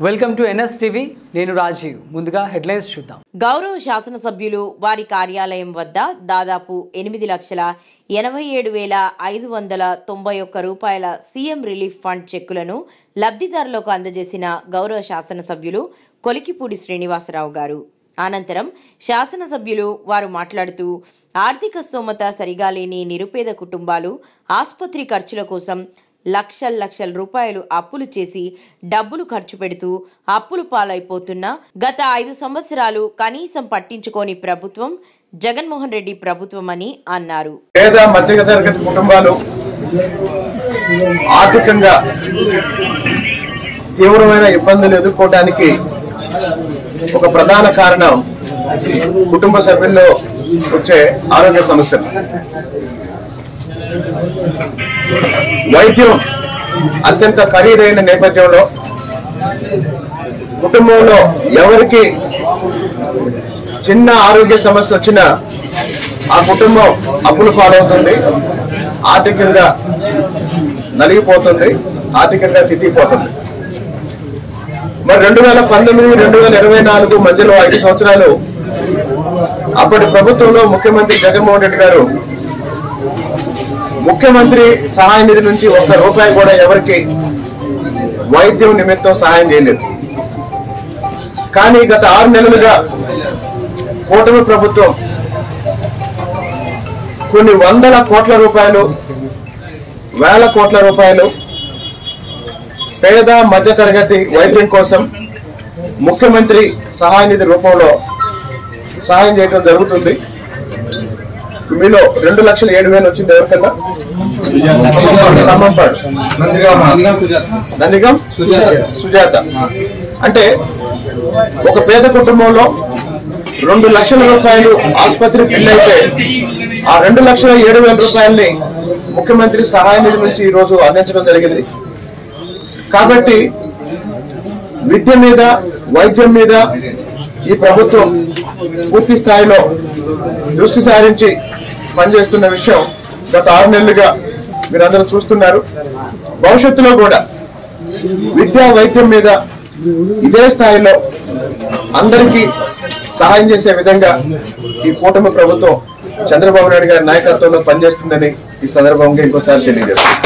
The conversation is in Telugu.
వెల్కమ్ టు NSTV నేను రాజీవ్ ముందుగా హెడ్లైన్స్ చూద్దాం గౌరవ శాసనసభ్యులు వారి కార్యాలయం వద్ద దాదాపు 8,87,591 రూపాయల సీఎం రిలీఫ్ ఫండ్ చెక్కులను లబ్ధిదారులకు అందజేసిన గౌరవ శాసనసభ్యులు కొలికిపూడి శ్రీనివాసరావు గారు. అనంతరం శాసనసభ్యులు వారు మాట్లాడుతూ ఆర్థిక స్తోమత సరిగా లేని నిరుపేద కుటుంబాలు ఆసుపత్రి ఖర్చుల కోసం లక్షల రూపాయలు అప్పులు చేసి డబ్బులు ఖర్చు పెడుతూ అప్పులు పాలైపోతున్న గత 5 సంవత్సరాలు కనీసం పట్టించుకోని ప్రభుత్వం జగన్మోహన్ రెడ్డి ప్రభుత్వం అని అన్నారు. పేద మధ్యతరగతి కుటుంబాలు ఆర్థికంగా తీవ్రమైన ఇబ్బందులు ఎదుర్కోవడానికి ఒక ప్రధాన కారణం కుటుంబ సభ్యుల్లో వచ్చే ఆరోగ్య సమస్యలు. వైద్యం అత్యంత ఖరీదైన నేపథ్యంలో కుటుంబంలో ఎవరికి చిన్న ఆరోగ్య సమస్య వచ్చినా ఆ కుటుంబం అప్పుల పాలవుతుంది, ఆర్థికంగా నలిగిపోతుంది, ఆర్థికంగా చితికిపోతుంది. మరి 2019-2024 మధ్యలో 5 సంవత్సరాలు అప్పటి ప్రభుత్వంలో ముఖ్యమంత్రి జగన్మోహన్ రెడ్డి గారు ముఖ్యమంత్రి సహాయ నిధి నుంచి 1 రూపాయి కూడా ఎవరికి వైద్యం నిమిత్తం సహాయం చేయలేదు. కానీ గత 6 నెలలుగా కూటమి ప్రభుత్వం కొన్ని వందల కోట్ల రూపాయలు, వేల కోట్ల రూపాయలు పేద మధ్యతరగతి వైద్యం కోసం ముఖ్యమంత్రి సహాయ నిధి రూపంలో సహాయం చేయడం జరుగుతుంది. మీలో 2,07,000 వచ్చింది ఎవరికన్నా? నందిగం సుజాత. అంటే ఒక పేద కుటుంబంలో 2 లక్షల రూపాయలు ఆసుపత్రి బిల్ అయితే ఆ 2,07,000 రూపాయల్ని ముఖ్యమంత్రి సహాయ నిధి నుంచి ఈరోజు అందించడం జరిగింది. కాబట్టి విద్య మీద, వైద్యం మీద ఈ ప్రభుత్వం పూర్తి స్థాయిలో దృష్టి సారించి పనిచేస్తున్న విషయం గత 6 నెలలుగా మీరందరూ చూస్తున్నారు. భవిష్యత్తులో కూడా విద్యా వైద్యం మీద ఇదే స్థాయిలో అందరికీ సహాయం చేసే విధంగా ఈ కూటమి ప్రభుత్వం చంద్రబాబు నాయుడు గారి నాయకత్వంలో పనిచేస్తుందని ఈ సందర్భంగా ఇంకోసారి తెలియజేస్తాను.